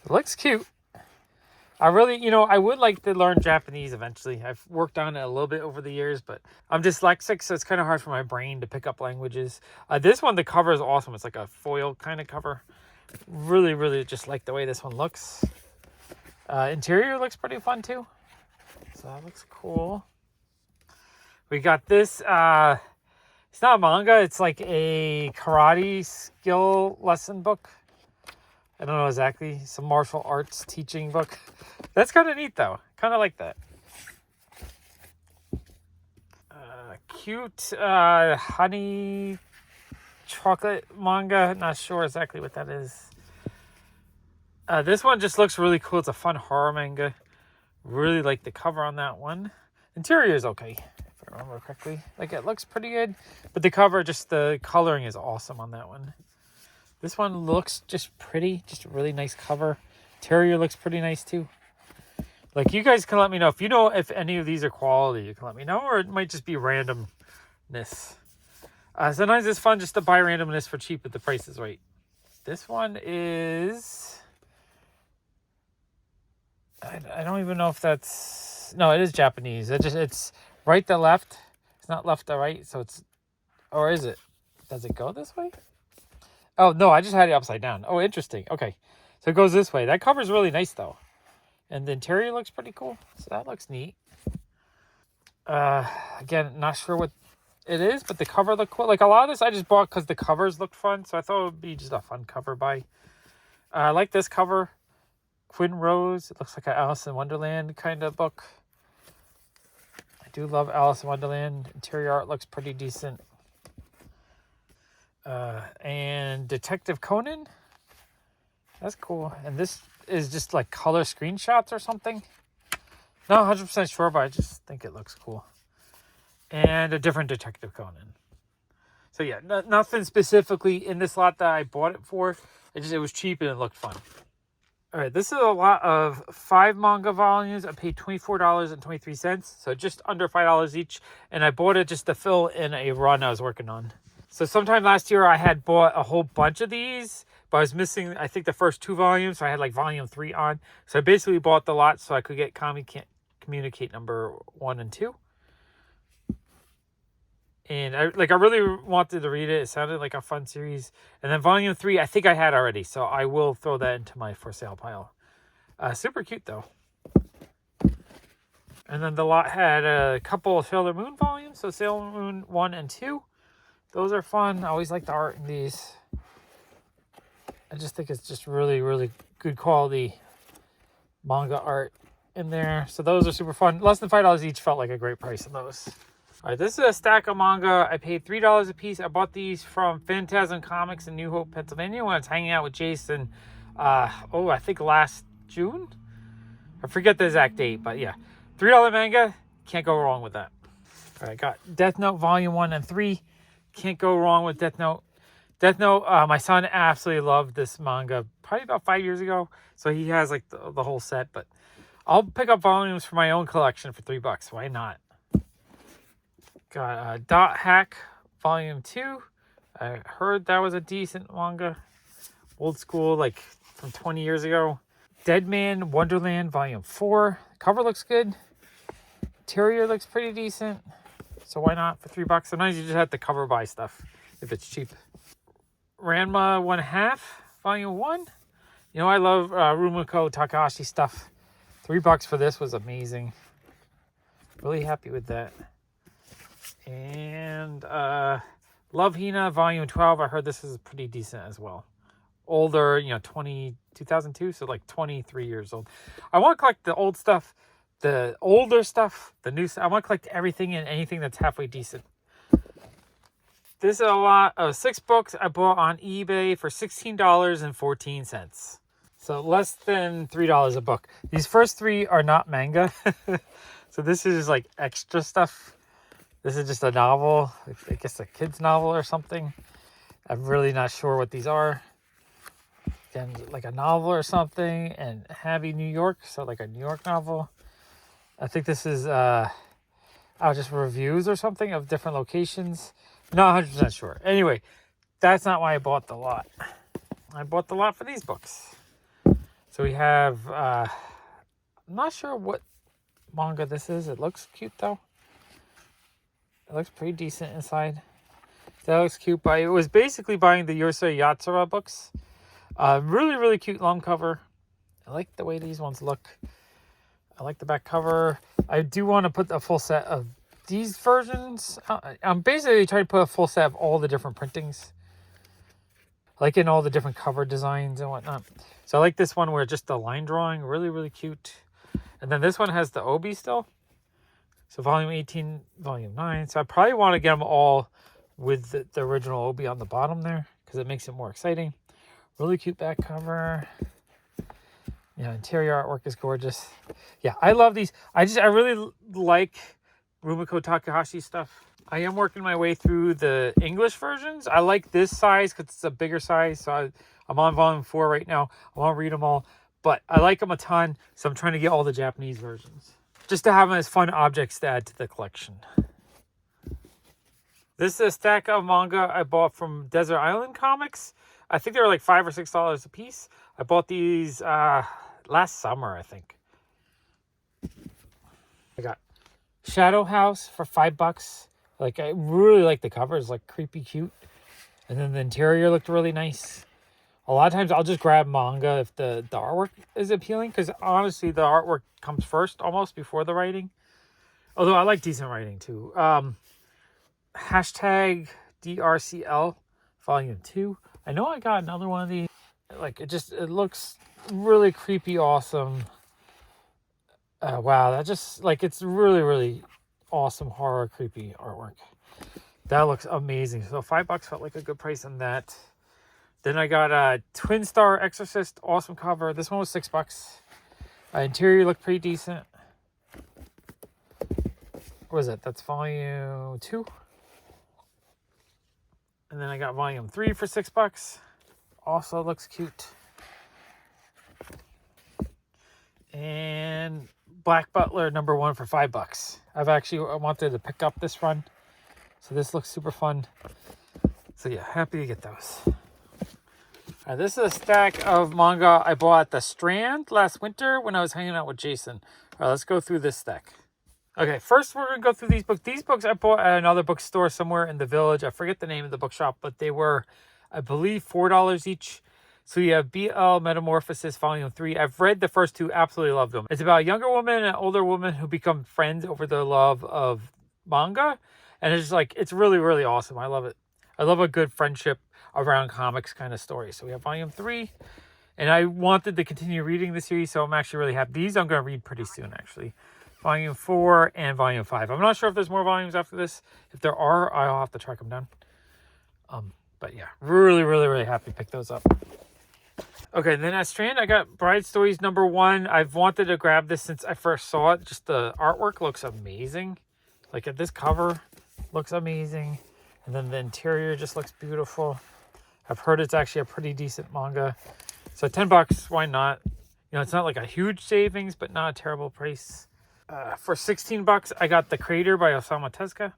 It looks cute. I really, I would like to learn Japanese eventually. I've worked on it a little bit over the years, but I'm dyslexic, so it's kind of hard for my brain to pick up languages. This one, the cover is awesome. It's like a foil kind of cover. Really, really just like the way this one looks. Interior looks pretty fun too. So that looks cool. We got this. It's not a manga. It's like a karate skill lesson book. I don't know exactly. Some martial arts teaching book. That's kind of neat, though. Kind of like that. Cute honey chocolate manga. Not sure exactly what that is. This one just looks really cool. It's a fun horror manga. Really like the cover on that one. Interior is okay, if I remember correctly. Like, it looks pretty good. But the cover, just the coloring is awesome on that one. This one looks just pretty. Just a really nice cover. Interior looks pretty nice too. Like, you guys can let me know. If you know if any of these are quality, you can let me know. Or it might just be randomness. Sometimes it's fun just to buy randomness for cheap if the price is right. This one is... I don't even know if that's... No, it is Japanese. It's right to left. It's not left to right. So it's... Or is it? Does it go this way? Oh, no, I just had it upside down. Oh, interesting. Okay. So it goes this way. That cover's really nice, though. And the interior looks pretty cool. So that looks neat. Again, not sure what it is, but the cover looked cool. Like, a lot of this I just bought because the covers looked fun. So I thought it would be just a fun cover buy. I like this cover. Quinn Rose. It looks like an Alice in Wonderland kind of book. I do love Alice in Wonderland. Interior art looks pretty decent. And Detective Conan. That's cool. And this is just like color screenshots or something. Not 100% sure, but I just think it looks cool. And a different Detective Conan. So yeah, nothing specifically in this lot that I bought it for. It was cheap and it looked fun. All right, this is a lot of 5 manga volumes. I paid $24.23, so just under $5 each. And I bought it just to fill in a run I was working on. So sometime last year, I had bought a whole bunch of these, but I was missing, I think, the first 2 volumes. So I had like volume 3 on. So I basically bought the lot so I could get Communicate number 1 and 2. And I really wanted to read it. It sounded like a fun series. And then volume 3, I think I had already. So I will throw that into my for sale pile. Super cute, though. And then the lot had a couple of Sailor Moon volumes. So Sailor Moon 1 and 2. Those are fun. I always like the art in these. I just think it's just really, really good quality manga art in there. So those are super fun. Less than $5 each felt like a great price on those. All right, this is a stack of manga. I paid $3 a piece. I bought these from Phantasm Comics in New Hope, Pennsylvania when I was hanging out with Jason, I think last June? I forget the exact date, but yeah. $3 manga, can't go wrong with that. All right, I got Death Note Volume 1 and 3. Can't go wrong with Death Note. Death Note, my son absolutely loved this manga probably about 5 years ago. So he has like the whole set, but I'll pick up volumes for my own collection for $3. Why not? Got Dot Hack Volume 2. I heard that was a decent manga. Old school, like from 20 years ago. Dead Man Wonderland Volume 4. Cover looks good. Interior looks pretty decent. So why not for $3? Sometimes you just have to cover buy stuff if it's cheap. Ranma 1/2 Volume 1. You know, I love Rumiko Takahashi stuff. $3 for this was amazing. Really happy with that. And Love Hina Volume 12. I heard this is pretty decent as well. Older, 2002, so like 23 years old. I want to collect the old stuff, the older stuff, the new stuff. I want to collect everything and anything that's halfway decent. This is a lot of 6 books I bought on eBay for $16.14. So less than $3 a book. These first 3 are not manga. So this is like extra stuff. This is just a novel. I guess a kid's novel or something. I'm really not sure what these are. Again, like a novel or something. And Happy New York. So like a New York novel. I think this is just reviews or something of different locations. Not 100% sure. Anyway, that's not why I bought the lot. I bought the lot for these books. So we have, I'm not sure what manga this is. It looks cute though. It looks pretty decent inside. That looks cute. But it was basically buying the Yosei Yatsura books. Really, really cute long cover. I like the way these ones look. I like the back cover. I do want to put a full set of these versions. I'm basically trying to put a full set of all the different printings. Like in all the different cover designs and whatnot. So I like this one where just the line drawing. Really, really cute. And then this one has the obi still. So volume 18, volume 9. So I probably want to get them all with the original obi on the bottom there. Because it makes it more exciting. Really cute back cover. Yeah, interior artwork is gorgeous. Yeah, I love these. I really like Rumiko Takahashi stuff. I am working my way through the English versions. I like this size because it's a bigger size. So I'm on volume 4 right now. I want to read them all. But I like them a ton. So I'm trying to get all the Japanese versions. Just to have them as fun objects to add to the collection. This is a stack of manga I bought from Desert Island Comics. I think they were like $5 or $6 a piece. I bought these last summer, I think. I got Shadow House for $5. Like, I really like the cover. It's like creepy cute. And then the interior looked really nice. A lot of times I'll just grab manga if the artwork is appealing. Because honestly, the artwork comes first almost before the writing. Although I like decent writing too. Hashtag DRCL Volume 2. I know I got another one of these. Like, it looks really creepy awesome. Wow, that just, like, it's really, really awesome horror creepy artwork. That looks amazing. So $5 felt like a good price on that. Then I got Twin Star Exorcist, awesome cover. This one was $6. Interior looked pretty decent. What is it? That's volume 2. And then I got volume 3 for $6. Also looks cute. And Black Butler #1 for $5. I wanted to pick up this run. So this looks super fun. So yeah, happy to get those. All right, this is a stack of manga I bought at the Strand last winter when I was hanging out with Jason. All right, let's go through this stack. Okay, first we're going to go through these books. These books I bought at another bookstore somewhere in the village. I forget the name of the bookshop, but they were, I believe, $4 each. So you have BL Metamorphosis Volume 3. I've read the first two, absolutely loved them. It's about a younger woman and an older woman who become friends over their love of manga. And it's just like, it's really, really awesome. I love it. I love a good friendship around comics kind of story. So we have Volume 3. And I wanted to continue reading the series, so I'm actually really happy. These I'm going to read pretty soon, actually. Volume 4 and Volume 5. I'm not sure if there's more volumes after this. If there are, I'll have to track them down. But yeah, really, really, really happy to pick those up. Okay, then at Strand, I got Bride Stories #1. I've wanted to grab this since I first saw it. Just the artwork looks amazing. Like this cover looks amazing. And then the interior just looks beautiful. I've heard it's actually a pretty decent manga. So $10, why not? You know, it's not like a huge savings, but not a terrible price. For $16, I got The Creator by Osamu Tezuka.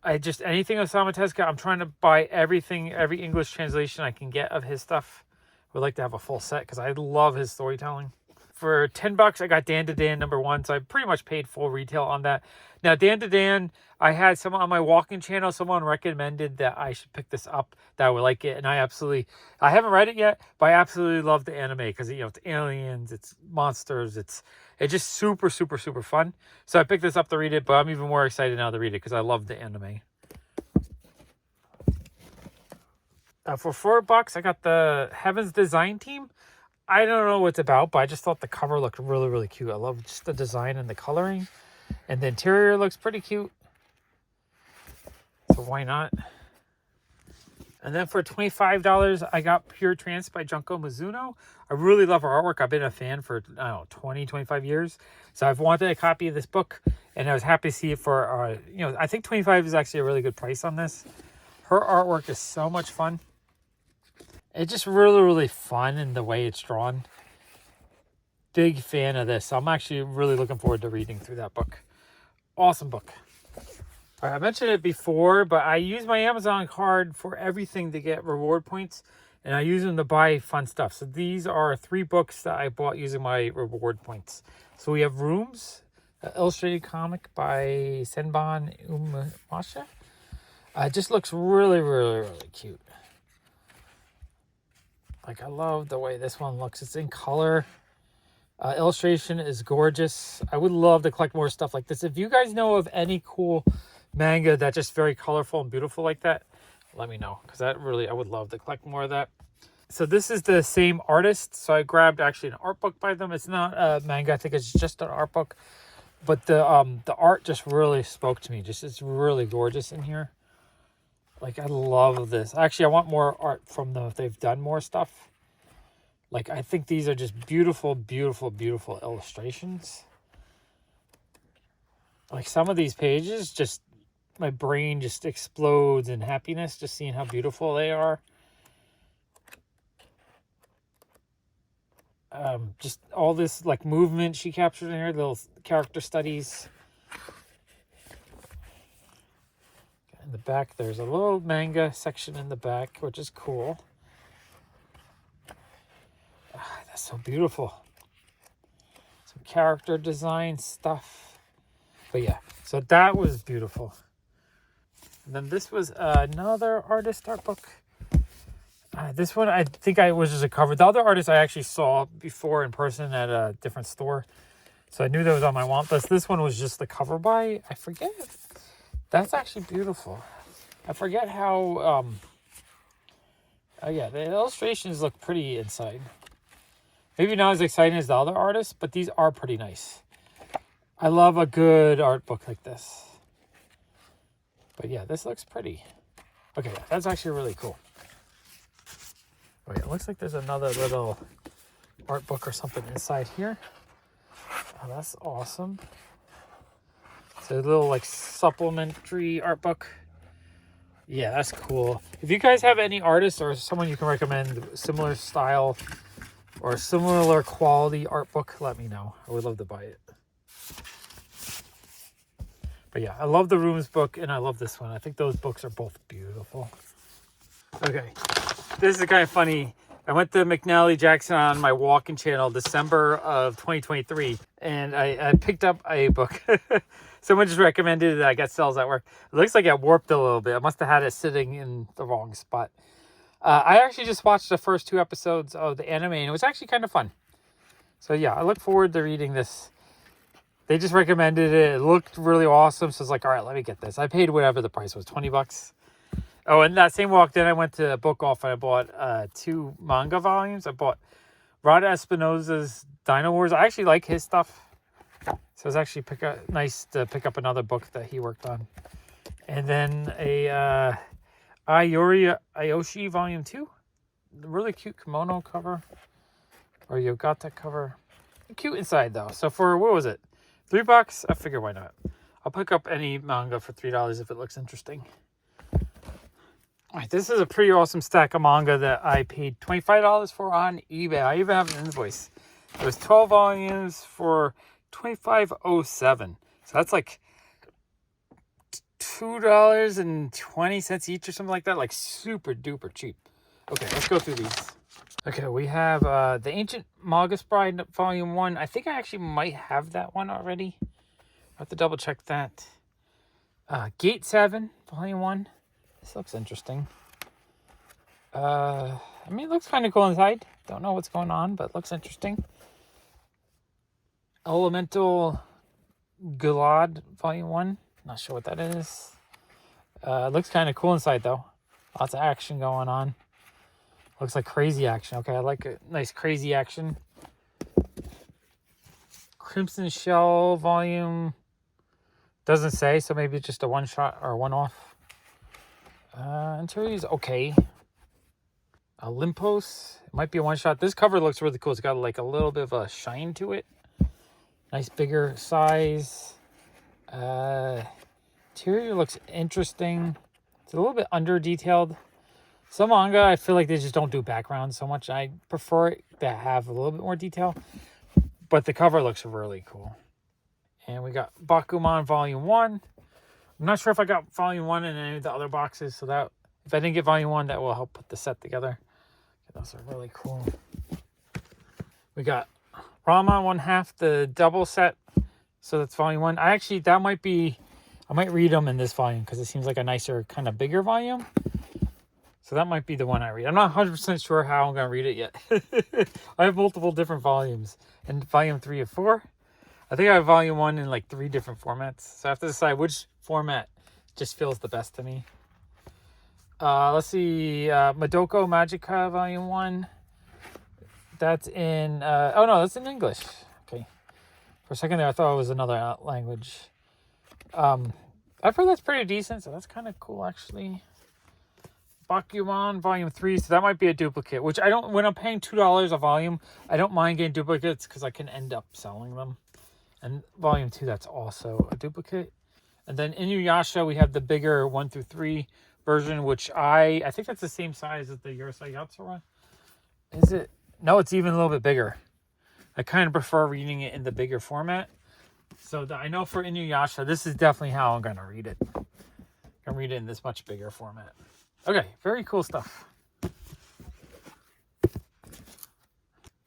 Anything Osamu Tezuka, I'm trying to buy everything, every English translation I can get of his stuff. Would like to have a full set because I love his storytelling. For $10, I got Dan to Dan #1, so I pretty much paid full retail on that. Now, Dan to Dan, I had someone on my walking channel, someone recommended that I should pick this up, that I would like it, and I haven't read it yet, but I absolutely love the anime because, you know, it's aliens, it's monsters, it's just super, super, super fun. So I picked this up to read it, but I'm even more excited now to read it because I love the anime. For $4, I got the Heaven's Design Team. I don't know what it's about, but I just thought the cover looked really, really cute. I love just the design and the coloring. And the interior looks pretty cute. So why not? And then for $25, I got Pure Trance by Junko Mizuno. I really love her artwork. I've been a fan for, 20, 25 years. So I've wanted a copy of this book, and I was happy to see it for, I think $25 is actually a really good price on this. Her artwork is so much fun. It's just really, really fun in the way it's drawn. Big fan of this. I'm actually really looking forward to reading through that book. Awesome book. All right, I mentioned it before, but I use my Amazon card for everything to get reward points, and I use them to buy fun stuff. So these are 3 books that I bought using my reward points. So we have Rooms, an illustrated comic by Senban Umasha. It just looks really, really, really cute. Like, I love the way this one looks. It's in color. Illustration is gorgeous. I would love to collect more stuff like this. If you guys know of any cool manga that's just very colorful and beautiful like that, let me know. Because I would love to collect more of that. So this is the same artist. So I grabbed actually an art book by them. It's not a manga. I think it's just an art book. But the art just really spoke to me. It's really gorgeous in here. Like, I love this. Actually, I want more art from them if they've done more stuff. Like, I think these are just beautiful, beautiful, beautiful illustrations. Like, some of these pages, just my brain just explodes in happiness just seeing how beautiful they are. Just all this, like, movement she captured in here, little character studies. In the back, there's a little manga section in the back, which is cool. That's so beautiful. Some character design stuff. But yeah, so that was beautiful. And then this was another artist art book. This one, I think I was just a cover. The other artist I actually saw before in person at a different store. So I knew that was on my want list. This one was just the cover by, I forget. That's actually beautiful. I forget how, the illustrations look pretty inside. Maybe not as exciting as the other artists, but these are pretty nice. I love a good art book like this. But yeah, this looks pretty. Okay, that's actually really cool. Wait, it looks like there's another little art book or something inside here. Oh, that's awesome. It's a little like supplementary art book. Yeah, that's cool. If you guys have any artists or someone you can recommend similar style or a similar quality art book, let me know. I would love to buy it. But yeah, I love the Rooms book and I love this one. I think those books are both beautiful. Okay, this is kind of funny. I went to McNally Jackson on my walking channel December of 2023, and I picked up a book. Someone just recommended it. I got sales at work. It looks like it warped a little bit. I must have had it sitting in the wrong spot. I actually just watched the first 2 episodes of the anime, and it was actually kind of fun. So yeah, I look forward to reading this. They just recommended it. It looked really awesome, so I was like, all right, let me get this. I paid whatever the price was, $20. Oh, and that same walk, then I went to Book Off and I bought 2 manga volumes. I bought Rod Espinosa's Dino Wars. I actually like his stuff. So it was actually nice to pick up another book that he worked on. And then a Ayori Ayoshi Volume 2. Really cute kimono cover. Or Yogata cover. Cute inside though. So for, what was it? $3? I figure why not. I'll pick up any manga for $3 if it looks interesting. All right, this is a pretty awesome stack of manga that I paid $25 for on eBay. I even have an invoice. It was 12 volumes for $25.07. So that's like $2.20 each or something like that. Like super duper cheap. Okay, let's go through these. Okay, we have The Ancient Magus Bride Volume 1. I think I actually might have that one already. I have to double check that. Gate 7 Volume 1. This looks interesting. I mean, it looks kind of cool inside. Don't know what's going on, but it looks interesting. Elemental Gulad Volume 1. Not sure what that is. It looks kind of cool inside, though. Lots of action going on. Looks like crazy action. Okay, I like a nice crazy action. Crimson Shell Volume. Doesn't say, so maybe it's just a one-shot or one-off. Interior is okay. Olympos. It might be a one-shot. This cover looks really cool. It's got like a little bit of a shine to it. Nice bigger size. Interior looks interesting. It's a little bit under-detailed. Some manga, I feel like they just don't do backgrounds so much. I prefer it to have a little bit more detail. But the cover looks really cool. And we got Bakuman Volume 1. I'm not sure if I got Volume 1 in any of the other boxes. So that, if I didn't get Volume 1, that will help put the set together. Those are really cool. We got Rama 1/2, the double set. So that's Volume 1. I might read them in this volume because it seems like a nicer, kind of bigger volume. So that might be the one I read. I'm not 100% sure how I'm going to read it yet. I have multiple different volumes. And Volume 3 of 4. I think I have Volume 1 in like 3 different formats. So I have to decide which format just feels the best to me. Let's see. Madoka Magica Volume 1. That's in... oh, no, that's in English. Okay. For a second there, I thought it was another language. I've heard that's pretty decent, so that's kind of cool, actually. Bakuman Volume 3, so that might be a duplicate, which I don't... When I'm paying $2 a volume, I don't mind getting duplicates because I can end up selling them. And Volume 2, that's also a duplicate. And then Inuyasha, we have the bigger 1 through 3 version, which I think that's the same size as the Yorosai Yatsura. Is it? No, it's even a little bit bigger. I kind of prefer reading it in the bigger format. So I know for Inuyasha, this is definitely how I'm going to read it. I'm going to read it in this much bigger format. Okay, very cool stuff.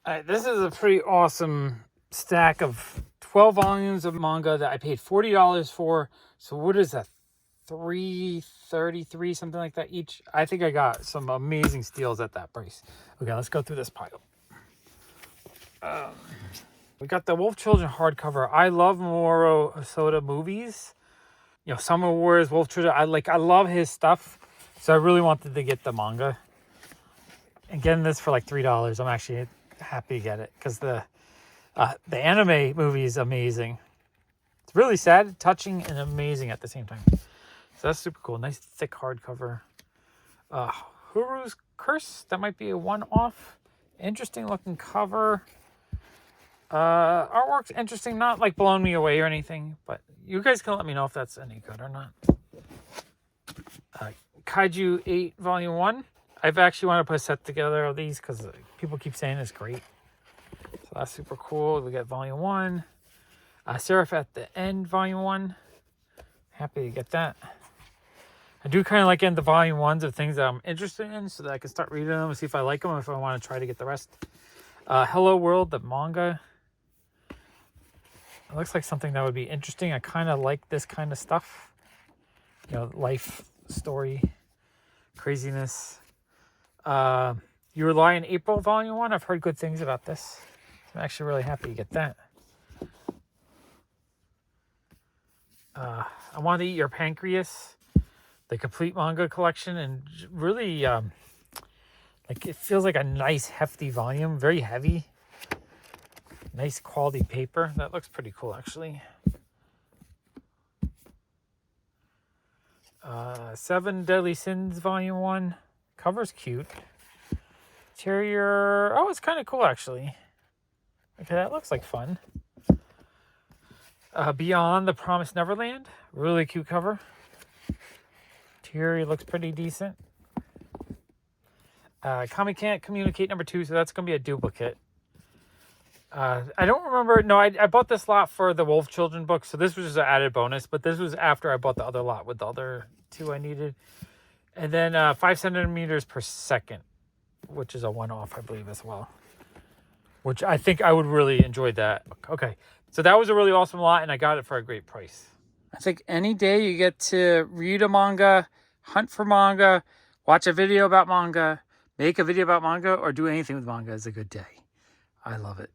This is a pretty awesome stack of 12 volumes of manga that I paid $40 for. So what is that? $3.33, something like that each. I think I got some amazing steals at that price. Okay, let's go through this pile. We got the Wolf Children hardcover. I love Moro Hosoda movies. You know, Summer Wars, Wolf Children. I love his stuff. So I really wanted to get the manga. And getting this for like $3, I'm actually happy to get it. Because the anime movie is amazing. It's really sad, touching, and amazing at the same time. So that's super cool. Nice thick hardcover. Huru's Curse. That might be a one-off. Interesting looking cover. Artwork's interesting. Not like blowing me away or anything. But you guys can let me know if that's any good or not. Kaiju 8 Volume 1. I've actually wanted to put a set together of these because people keep saying it's great. So that's super cool. We got volume 1. Seraph at the End, volume 1. Happy to get that. I do kind of like getting the volume 1s of things that I'm interested in so that I can start reading them and see if I like them or if I want to try to get the rest. Hello World, the manga. It looks like something that would be interesting. I kind of like this kind of stuff. You know, life, story, craziness. You Rely in April, volume 1. I've heard good things about this. I'm actually really happy to get that. I Want to Eat Your Pancreas, the complete manga collection, and really, like, it feels like a nice hefty volume, very heavy. Nice quality paper. That looks pretty cool, actually. 7 Deadly Sins, volume 1. Cover's cute. Interior, oh, it's kind of cool, actually. Okay, that looks like fun. Beyond the Promised Neverland. Really cute cover. Interior looks pretty decent. Kami Can't Communicate number 2, so that's going to be a duplicate. I don't remember. No, I bought this lot for the Wolf Children book, so this was just an added bonus, but this was after I bought the other lot with the other 2 I needed. And then 5 centimeters per second, which is a one-off, I believe, as well. Which I think I would really enjoy that. Okay, so that was a really awesome lot, and I got it for a great price. I think any day you get to read a manga, hunt for manga, watch a video about manga, make a video about manga, or do anything with manga is a good day. I love it.